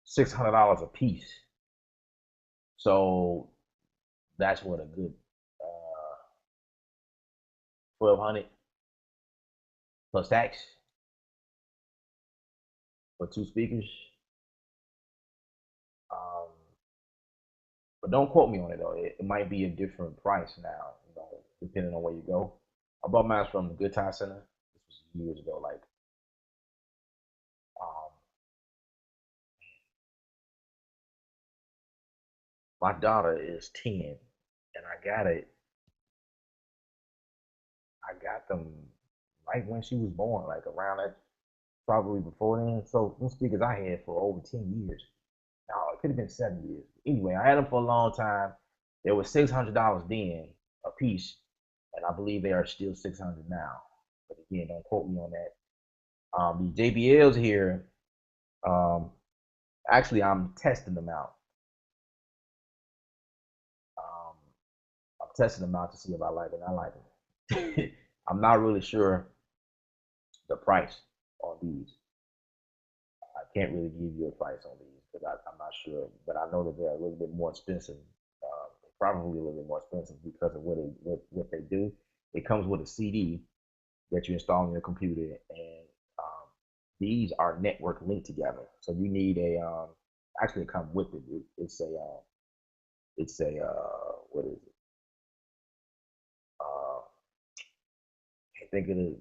$600 a piece. So that's what a good 1200 plus tax for two speakers. Um, but don't quote me on it though. It might be a different price now, depending on where you go. I bought mine from the Good Time Center. This was years ago. Like, um, my daughter is 10, and I got them right when she was born, like around that, probably before then. So them speakers I had for over 10 years. No, it could have been 7 years. Anyway, I had them for a long time. They were $600 then a piece, and I believe they are still 600 now. But again, don't quote me on that. These JBLs here, um, actually, I'm testing them out. Um, I'm testing them out to see if I like it. I like it. I'm not really sure the price on these. I can't really give you a price on these because I'm not sure, but I know that they're a little bit more expensive. Probably a little bit more expensive because of what they do. It comes with a CD that you install on your computer, and these are network linked together. So you need a actually it comes with it. It's a what is it? I think it is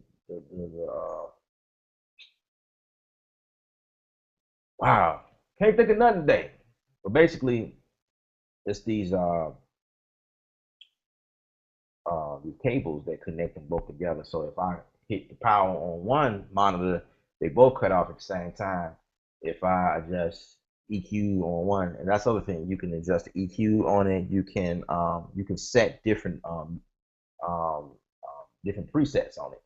wow. Can't think of nothing today. But basically, it's these cables that connect them both together. So if I hit the power on one monitor, they both cut off at the same time. If I adjust EQ on one, and that's the other thing, you can adjust the EQ on it. You can set different presets on it,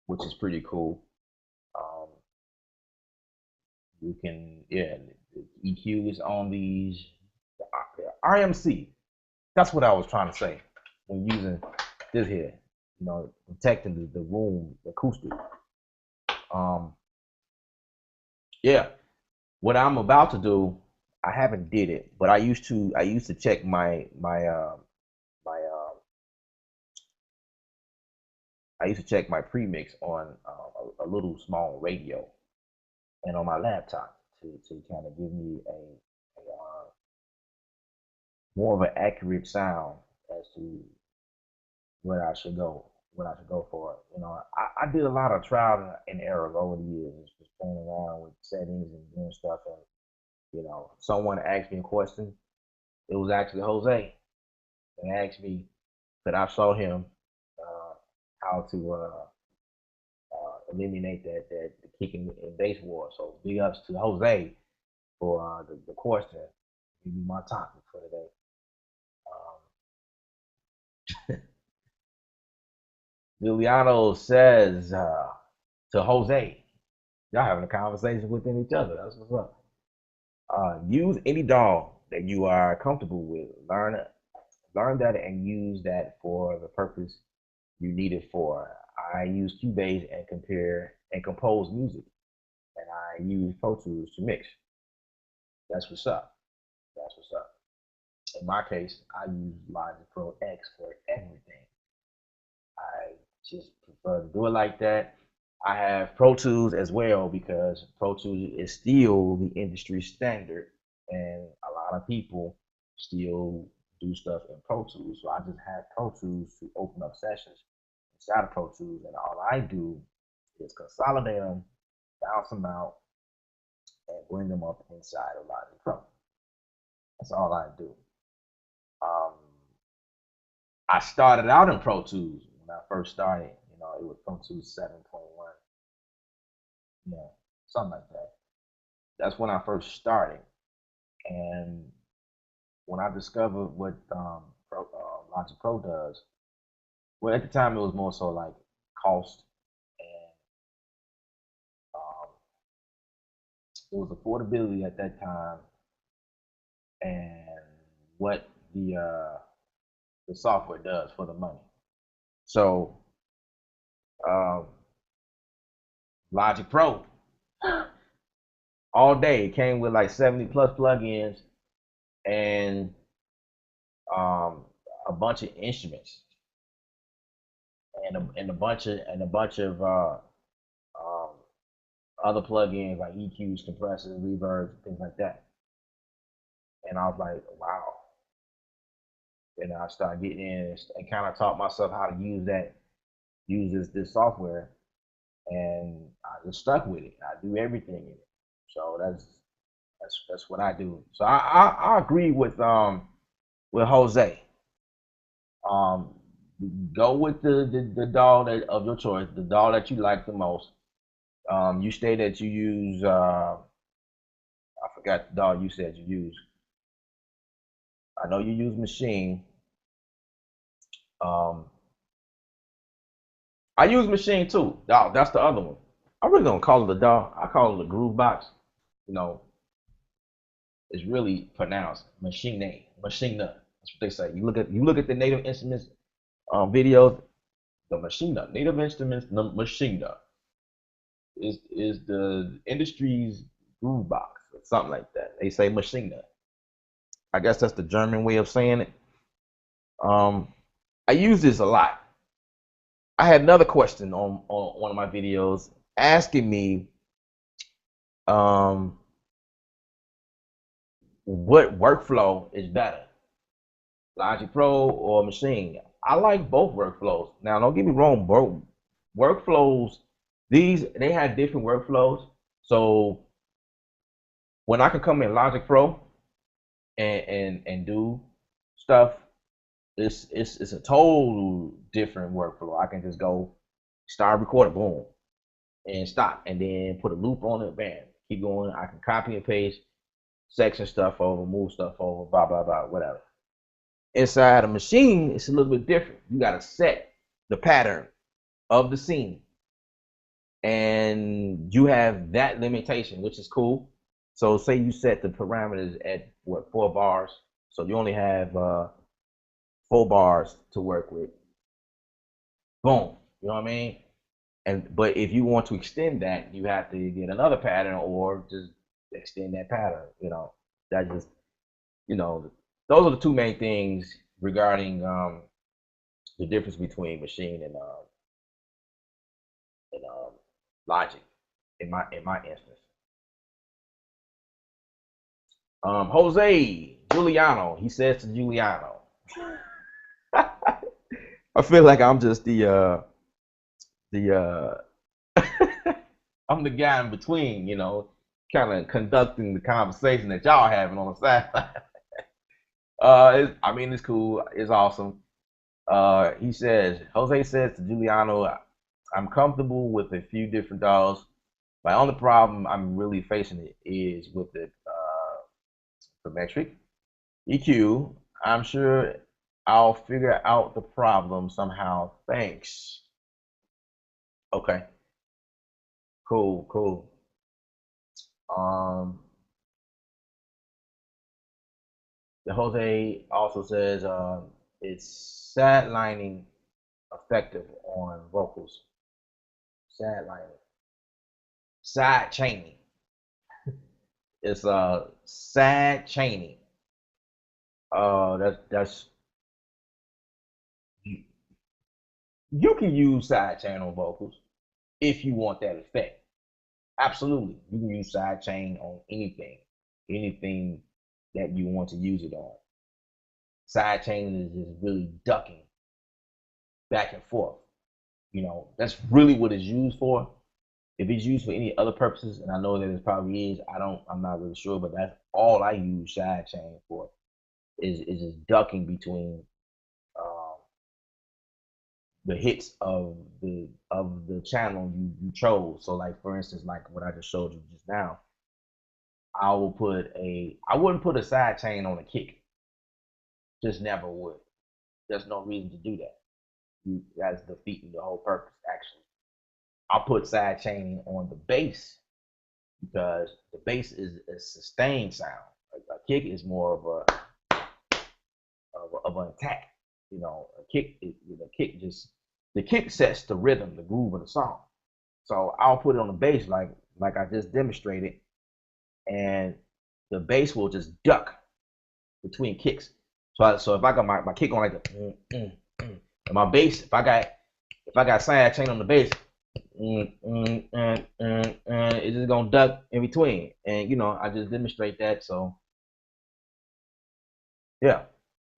which is pretty cool. Um, you can yeah, the EQ is on these RMC. That's what I was trying to say when using this here. Protecting the room the acoustic. Um, yeah, what I'm about to do, I haven't did it, but I used to check my I used to check my premix on a little small radio and on my laptop to kind of give me a more of an accurate sound as to what I should go for. I did a lot of trial and error over the years, just playing around with settings and doing stuff. And someone asked me a question. It was actually Jose, and asked me could I show him uh, how to eliminate that the kick and bass war. So big ups to Jose for the question. Give me my topic for today. Giuliano says to Jose, y'all having a conversation within each other. That's what's up. Use any DAW that you are comfortable with. Learn that and use that for the purpose you need it for. I use Cubase and compose music, and I use Pro Tools to mix. That's what's up. That's what's up. In my case, I use Logic Pro X for everything. I just prefer to do it like that. I have Pro Tools as well because Pro Tools is still the industry standard, and a lot of people still do stuff in Pro Tools. So I just have Pro Tools to open up sessions inside of Pro Tools, and all I do is consolidate them, bounce them out, and bring them up inside of Logic Pro. That's all I do. Um, I started out in Pro Tools when I first started. You know, it was Pro Tools 7.1, yeah, something like that. That's when I first started, and when I discovered what Logic Pro does, well, at the time it was more so like cost and um, it was affordability at that time, and what the software does for the money. So um, Logic Pro all day it came with like 70 plus plugins and um, a bunch of instruments and a bunch of um, other plugins like EQs, compressors, reverbs, things like that. And I was like, wow. And I started getting in and kind of taught myself how to use this software, and I just stuck with it. I do everything in it. So that's what I do. So I agree with Jose. Um, go with the doll that of your choice, the doll that you like the most. You stated that you use I forgot the doll you said you use. I know you use Machine. Um, I use Machine too. That's the other one. I really don't call it a doll. I call it a groove box. You know, it's really pronounced Machine. Machine. That's what they say. You look at the Native Instruments videos. The Machine, Native Instruments, the Machine is the industry's groove box or something like that. They say Machine. I guess that's the German way of saying it. Um, I use this a lot. I had another question on one of my videos asking me um, what workflow is better, Logic Pro or Machine. I like both workflows. Now, don't get me wrong, bro. Workflows, these they have different workflows. So when I can come in Logic Pro and do stuff, it's a total different workflow. I can just go start recording, boom, and stop, and then put a loop on it, bam, keep going. I can copy and paste section stuff over, move stuff over, blah blah blah, whatever. Inside a Machine, it's a little bit different. You got to set the pattern of the scene, and you have that limitation, which is cool. So say you set the parameters at what, 4 bars, so you only have 4 bars to work with. Boom, you know what I mean? And but if you want to extend that, you have to get another pattern or just extend that pattern. That just you know those are the two main things regarding the difference between Machine and Logic in my instance. Jose Giuliano, he says to Giuliano. I feel like I'm just the I'm the guy in between, kind of conducting the conversation that y'all having on the side. I mean, it's cool. It's awesome. Jose says to Giuliano, I'm comfortable with a few different dolls. My only problem I'm really facing is with the metric EQ. I'm sure I'll figure out the problem somehow. Thanks. Okay. Cool. Cool. Um, the Jose also says it's sidelining effective on vocals. Sidelining. Side chaining. It's sad chaining. That's you can use side channel vocals if you want that effect. Absolutely, you can use side chain on anything that you want to use it on. Side chain is just really ducking back and forth. That's really what it's used for. If it's used for any other purposes, and I know that it probably is, I'm not really sure, but that's all I use side chain for is just ducking between um, the hits of the channel you chose. So like for instance, like what I just showed you just now, I wouldn't put a side chain on a kick. Just never would. There's no reason to do that. That's defeating the whole purpose actually. I'll put side chaining on the bass because the bass is a sustained sound. A kick is more of an attack. The kick sets the rhythm, the groove of the song. So I'll put it on the bass like I just demonstrated, and the bass will just duck between kicks. So if I got my kick on like the and my bass, if I got side chain on the bass, it's just gonna duck in between. And I just demonstrate that. So yeah,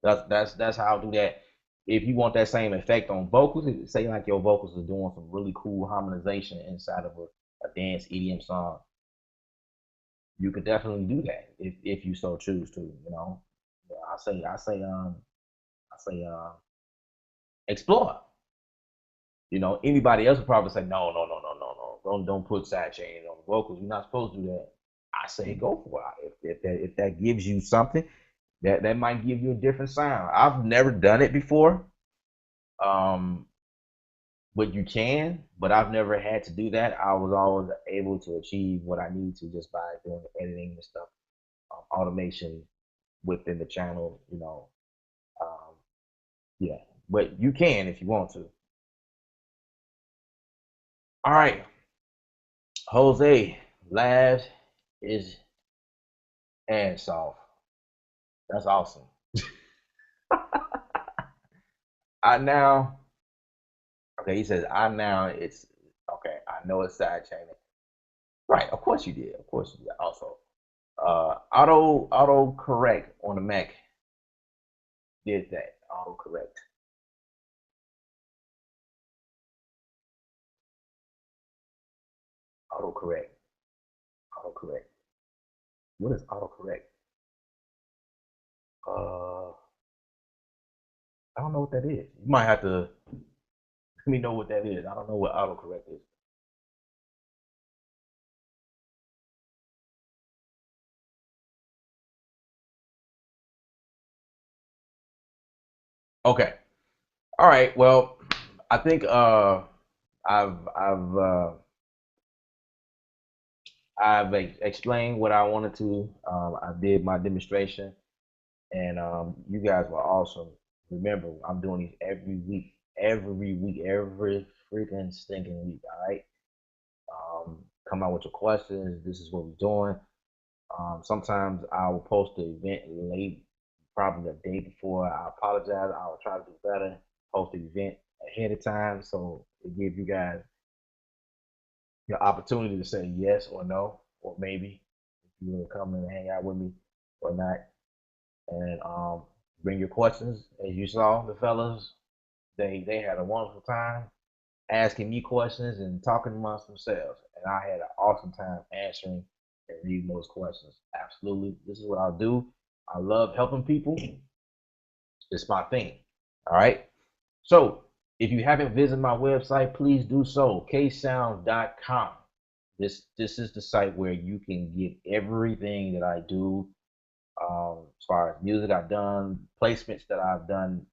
that's how I'll do that. If you want that same effect on vocals, say like your vocals are doing some really cool harmonization inside of a dance EDM song, you could definitely do that if you so choose to. Yeah, I say explore. Anybody else would probably say no, no, no, no, no, no. Don't put side chain on the vocals. You're not supposed to do that. I say go for it. If that gives you something, that might give you a different sound. I've never done it before. Um, but you can, but I've never had to do that. I was always able to achieve what I need to just by doing the editing and stuff, automation within the channel. Um, yeah, but you can if you want to. All right, Jose, last is Ansoff. That's awesome. I now, okay, he says, I now, it's, okay, I know it's side chaining. Right, of course you did. Of course you did. Also, auto correct on the Mac did that. Auto correct. Auto correct. Auto correct. What is auto correct? I don't know what that is. You might have to let me know what that is. I don't know what auto correct is. Okay. All right. Well, I think I've I've explained what I wanted to. I did my demonstration, and you guys were awesome. Remember, I'm doing these every week, every freaking stinking week. All right. Come out with your questions. This is what we're doing. Sometimes I will post the event late, probably the day before. I apologize. I will try to do better. Post the event ahead of time so it gives you guys the opportunity to say yes or no, or maybe if you want to come and hang out with me or not. And bring your questions. As you saw, the fellas, they had a wonderful time asking me questions and talking amongst themselves. And I had an awesome time answering and reading those questions. Absolutely. This is what I'll do. I love helping people. It's my thing. All right. So if you haven't visited my website, please do so. ksound.com. This is the site where you can get everything that I do, as far as music I've done, placements that I've done,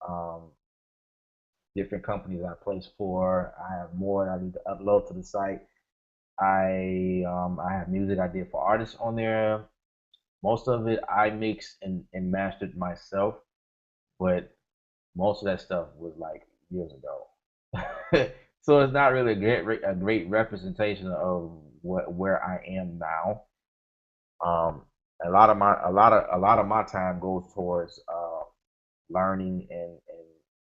um, different companies I place for. I have more that I need to upload to the site. I have music I did for artists on there. Most of it I mixed and mastered myself, but most of that stuff was like years ago. So it's not really a great representation of where I am now. A lot of my time goes towards learning and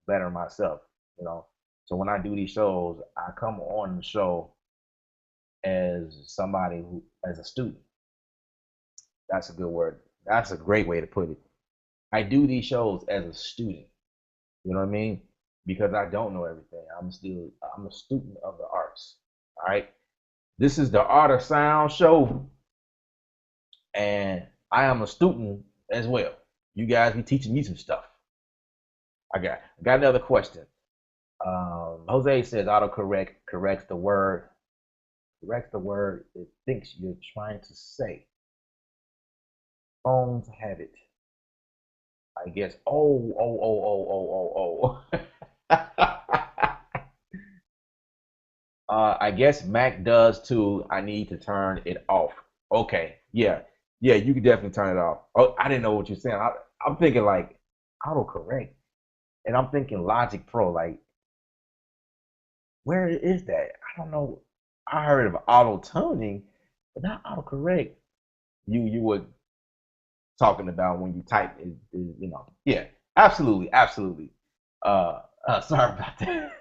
bettering myself. You know, so when I do these shows, I come on the show as somebody who, as a student. That's a good word. That's a great way to put it. I do these shows as a student. You know what I mean? Because I don't know everything. I'm a student of the arts. All right. This is the Art of Sound show, and I am a student as well. You guys be teaching me some stuff. I got another question. Jose says autocorrect corrects the word it thinks you're trying to say. Phones have it. I guess. I guess Mac does too. I need to turn it off. Okay. Yeah. Yeah, you can definitely turn it off. Oh, I didn't know what you're saying. I'm thinking like autocorrect. And I'm thinking Logic Pro. Like, where is that? I don't know. I heard of auto tuning, but not autocorrect. You were talking about when you type yeah, absolutely, absolutely. Sorry about that.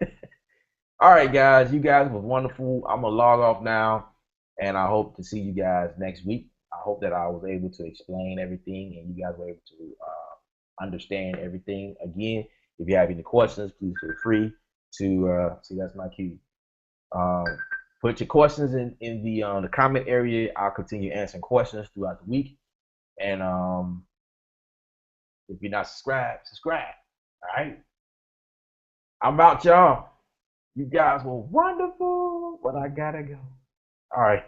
All right, guys, you guys was wonderful. I'm gonna log off now, and I hope to see you guys next week. I hope that I was able to explain everything, and you guys were able to understand everything. Again, if you have any questions, please feel free to see. That's my cue. Um, put your questions in the comment area. I'll continue answering questions throughout the week. And if you're not subscribed, subscribe. All right. I'm out, y'all. You guys were wonderful, but I gotta go. All right.